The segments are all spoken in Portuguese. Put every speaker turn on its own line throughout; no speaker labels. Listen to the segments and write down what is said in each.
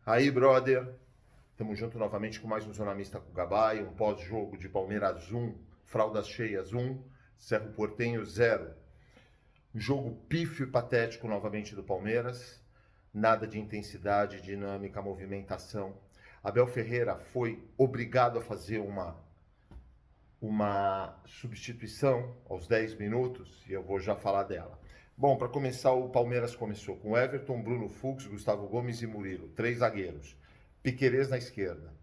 Aí, brother, estamos junto novamente com mais um Zona Mista com o Gabay, um pós-jogo de Palmeiras 1, Fraldas Cheias 1, Cerro Porteño 0. Um jogo pífio e patético novamente do Palmeiras, nada de intensidade, dinâmica, movimentação. Abel Ferreira foi obrigado a fazer uma substituição aos 10 minutos e eu vou já falar dela. Bom, para começar, o Palmeiras começou com Everton, Bruno Fux, Gustavo Gomes e Murilo, 3 zagueiros. Piquerez na esquerda.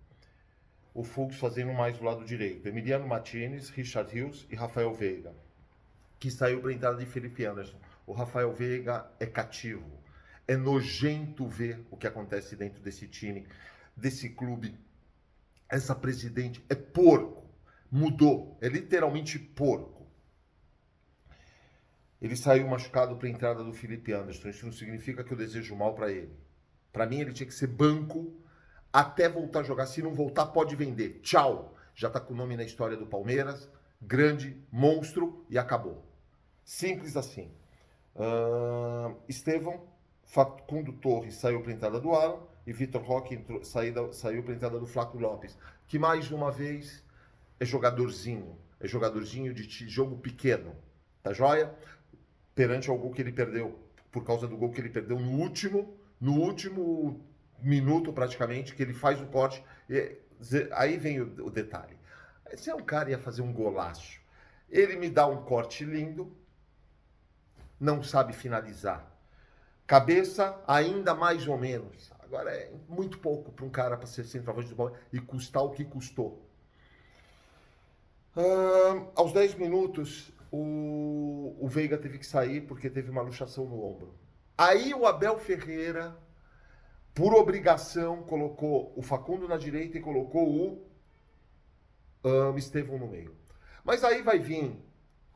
O Fux fazendo mais do lado direito. Emiliano Martinez, Richard Rios e Rafael Veiga, que saiu para a entrada de Felipe Anderson. O Rafael Veiga é cativo. É nojento ver o que acontece dentro desse time, desse clube. Essa presidente é porco. Mudou. É literalmente porco. Ele saiu machucado para a entrada do Felipe Anderson. Isso não significa que eu desejo mal para ele. Para mim, ele tinha que ser banco até voltar a jogar. Se não voltar, pode vender. Tchau. Já está com o nome na história do Palmeiras. Grande, monstro e acabou. Simples assim. Estevão, Facundo Torres saiu para a entrada do Alan e Vitor Roque saiu para a entrada do Flaco Lopes, que mais uma vez é jogadorzinho de jogo pequeno, tá joia? Perante ao gol que ele perdeu, por causa do gol que ele perdeu no último minuto praticamente, que ele faz o corte, aí vem o detalhe. Se é um cara ia fazer um golaço, ele me dá um corte lindo, não sabe finalizar. Cabeça, ainda mais ou menos. Agora é muito pouco para um cara para ser centroavante do Palmeiras e custar o que custou. Aos 10 minutos, o Veiga teve que sair porque teve uma luxação no ombro. Aí o Abel Ferreira, por obrigação, colocou o Facundo na direita e colocou o Estevão no meio. Mas aí vai vir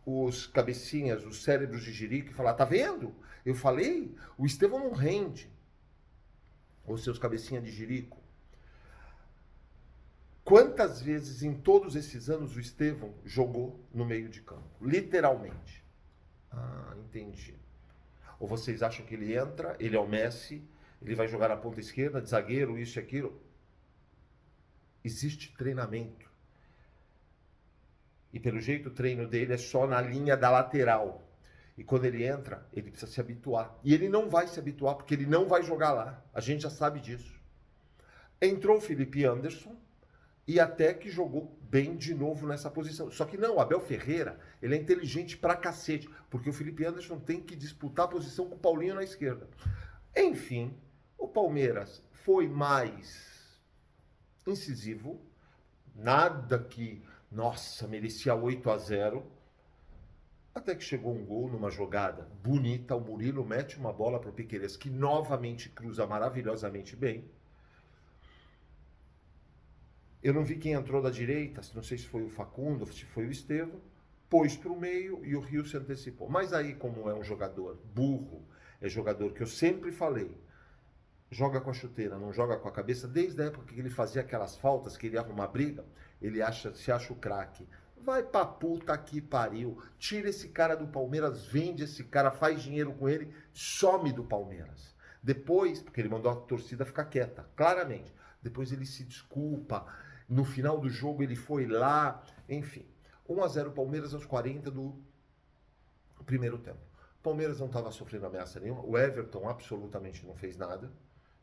os cabecinhas, os cérebros de jirico e falar, tá vendo? Eu falei, o Estevão não rende. Os seus cabecinhas de jirico. Quantas vezes em todos esses anos o Estevão jogou no meio de campo? Literalmente. Ah, entendi. Ou vocês acham que ele entra, ele é o Messi, ele vai jogar na ponta esquerda, de zagueiro, isso e aquilo? Existe treinamento. E pelo jeito o treino dele é só na linha da lateral. E quando ele entra, ele precisa se habituar. E ele não vai se habituar, porque ele não vai jogar lá. A gente já sabe disso. Entrou o Felipe Anderson, e até que jogou bem de novo nessa posição. Só que não, o Abel Ferreira, ele é inteligente pra cacete, porque o Felipe Anderson tem que disputar a posição com o Paulinho na esquerda. Enfim, o Palmeiras foi mais incisivo, nada que, nossa, merecia 8-0, até que chegou um gol numa jogada bonita, o Murilo mete uma bola para o Piquerez, que novamente cruza maravilhosamente bem. Eu não vi quem entrou da direita, não sei se foi o Facundo, se foi o Estevão, pôs para o meio e o Rio se antecipou. Mas aí, como é um jogador burro, é jogador que eu sempre falei, joga com a chuteira, não joga com a cabeça, desde a época que ele fazia aquelas faltas, que ele arruma briga, ele se acha o craque. Vai pra puta que pariu, tira esse cara do Palmeiras, vende esse cara, faz dinheiro com ele, some do Palmeiras. Depois, porque ele mandou a torcida ficar quieta, claramente. Depois ele se desculpa, no final do jogo ele foi lá, enfim. 1-0 Palmeiras aos 40 do primeiro tempo. O Palmeiras não estava sofrendo ameaça nenhuma, o Everton absolutamente não fez nada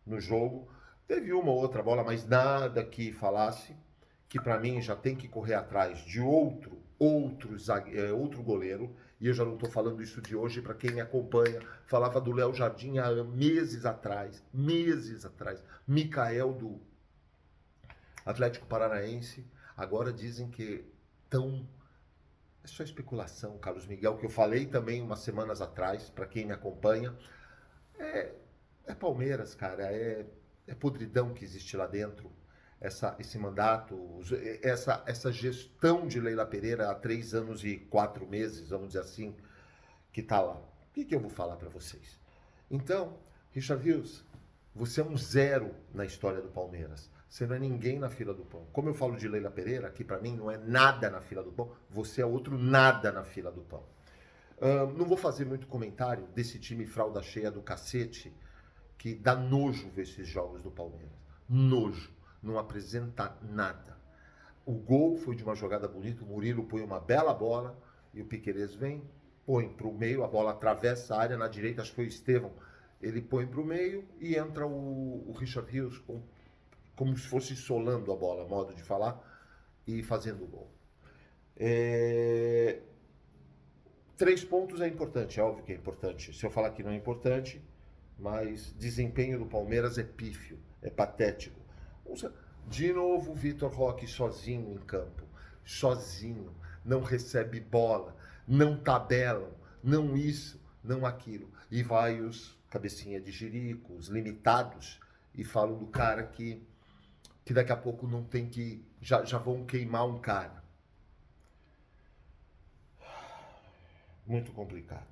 no jogo. Teve uma ou outra bola, mas nada que falasse que para mim já tem que correr atrás de outro goleiro, e eu já não estou falando isso de hoje, para quem me acompanha, falava do Léo Jardim há meses atrás, Mikael do Atlético Paranaense, agora dizem que estão... É só especulação, Carlos Miguel, que eu falei também umas semanas atrás, para quem me acompanha. É Palmeiras, cara, é podridão que existe lá dentro. Esse mandato, essa gestão de Leila Pereira há 3 anos e 4 meses, vamos dizer assim, que está lá. O que eu vou falar para vocês? Então, Richard Rios, você é um zero na história do Palmeiras. Você não é ninguém na fila do pão. Como eu falo de Leila Pereira, que para mim não é nada na fila do pão, você é outro nada na fila do pão. Não vou fazer muito comentário desse time fralda cheia do cacete, que dá nojo ver esses jogos do Palmeiras. Nojo. Não apresenta nada. O gol foi de uma jogada bonita, o Murilo põe uma bela bola e o Piquerez vem, põe para o meio, a bola atravessa a área na direita, acho que foi o Estevão, ele põe para o meio e entra o Richard Rios como se fosse solando a bola, modo de falar, e fazendo o gol. 3 pontos é importante, é óbvio que é importante. Se eu falar que não é importante, mas desempenho do Palmeiras é pífio, é patético. De novo, o Vitor Roque sozinho em campo, sozinho, não recebe bola, não tabelam, não isso, não aquilo. E vai os cabecinha de jirico, os limitados, e falam do cara que daqui a pouco não tem que, já vão queimar um cara. Muito complicado.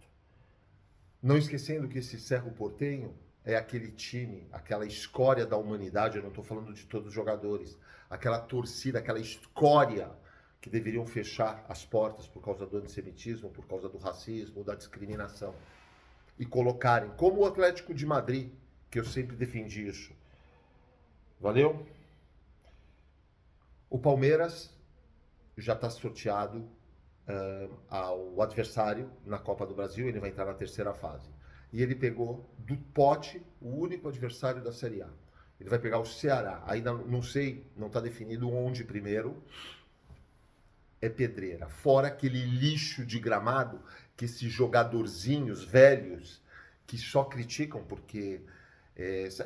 Não esquecendo que esse Cerro Porteño é aquele time, aquela escória da humanidade, eu não estou falando de todos os jogadores, aquela torcida, aquela escória que deveriam fechar as portas por causa do antissemitismo, por causa do racismo, da discriminação. E colocarem, como o Atlético de Madrid, que eu sempre defendi isso. Valeu? O Palmeiras já está sorteado ao adversário na Copa do Brasil, ele vai entrar na terceira fase. E ele pegou do pote o único adversário da Série A. Ele vai pegar o Ceará. Ainda não sei, não está definido onde primeiro. É pedreira. Fora aquele lixo de gramado que esses jogadorzinhos velhos que só criticam porque...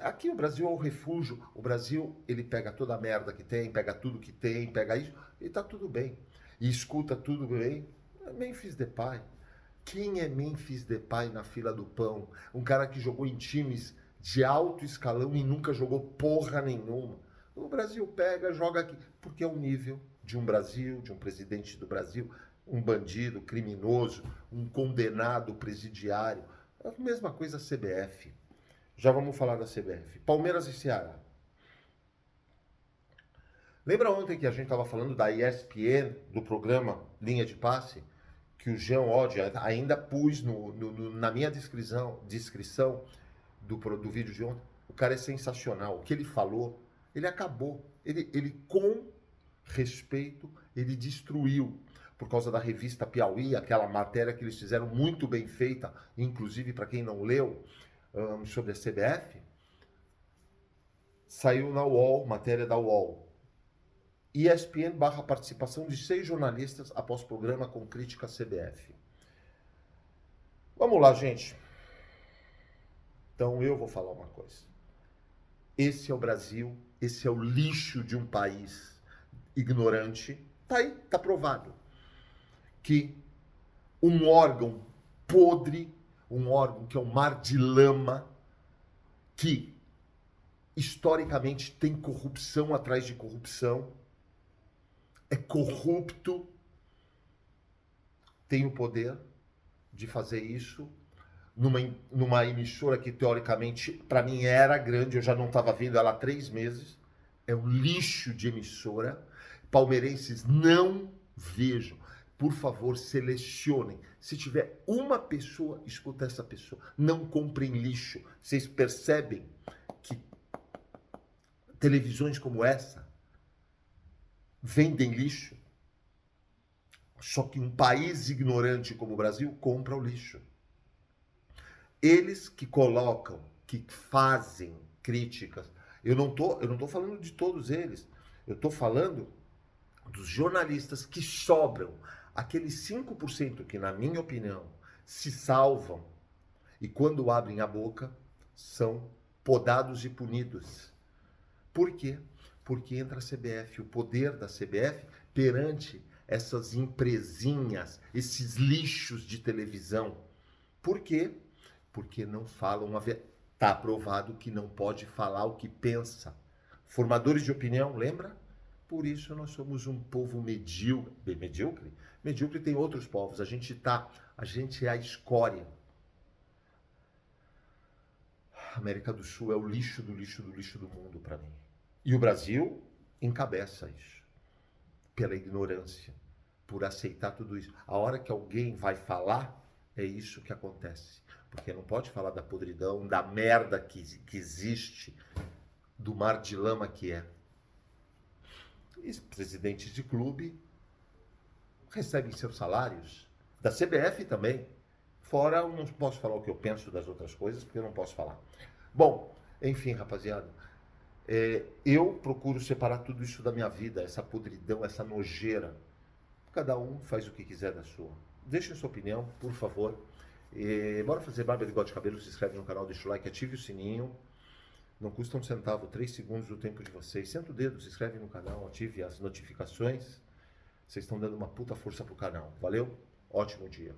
aqui o Brasil é o refúgio. O Brasil, ele pega toda a merda que tem, pega tudo que tem, pega isso, e tá tudo bem. E escuta tudo bem. Memphis Depay. Quem é Memphis Depay na fila do pão? Um cara que jogou em times de alto escalão e nunca jogou porra nenhuma. O Brasil pega, joga aqui, porque é o nível de um Brasil, de um presidente do Brasil, um bandido, criminoso, um condenado presidiário. É a mesma coisa a CBF. Já vamos falar da CBF. Palmeiras e Ceará. Lembra ontem que a gente estava falando da ESPN, do programa Linha de Passe? Que o Jean Oddi ainda pus na minha descrição do vídeo de ontem. O cara é sensacional. O que ele falou, ele acabou. Ele com respeito, ele destruiu. Por causa da revista Piauí, aquela matéria que eles fizeram muito bem feita, inclusive para quem não leu, sobre a CBF, saiu na UOL, matéria da UOL. ESPN / participação de 6 jornalistas após programa com crítica à CBF. Vamos lá, gente. Então eu vou falar uma coisa. Esse é o Brasil, esse é o lixo de um país ignorante. Tá aí, tá provado. Que um órgão podre, um órgão que é um mar de lama, que historicamente tem corrupção atrás de corrupção, é corrupto, tem o poder de fazer isso numa emissora que teoricamente para mim era grande, eu já não estava vendo ela há 3 meses, é um lixo de emissora. Palmeirenses, não vejam, por favor, selecionem. Se tiver uma pessoa, escuta essa pessoa, não comprem lixo. Vocês percebem que televisões como essa vendem lixo? Só que um país ignorante como o Brasil compra o lixo. Eles que colocam, que fazem críticas. Eu não tô falando de todos eles. Eu estou falando dos jornalistas que sobram. Aqueles 5% que, na minha opinião, se salvam e quando abrem a boca são podados e punidos. Por quê? Porque entra a CBF, o poder da CBF perante essas empresinhas, esses lixos de televisão. Por quê? Porque não falam a verdade. Está provado que não pode falar o que pensa. Formadores de opinião, lembra? Por isso nós somos um povo medíocre. Medíocre? Medíocre tem outros povos. A gente é a escória. A América do Sul é o lixo do lixo do lixo do mundo para mim. E o Brasil encabeça isso. Pela ignorância. Por aceitar tudo isso. A hora que alguém vai falar, é isso que acontece. Porque não pode falar da podridão, da merda que existe, do mar de lama que é. E presidentes de clube recebem seus salários, da CBF também. Fora, eu não posso falar o que eu penso das outras coisas, porque eu não posso falar. Bom, enfim, rapaziada, eu procuro separar tudo isso da minha vida, essa podridão, essa nojeira. Cada um faz o que quiser da sua. Deixe sua opinião, por favor. Bora fazer barba, bigode de cabelo, se inscreve no canal, deixa o like, ative o sininho. Não custa um centavo, 3 segundos do tempo de vocês. Senta o dedo, se inscreve no canal, ative as notificações. Vocês estão dando uma puta força pro canal. Valeu? Ótimo dia.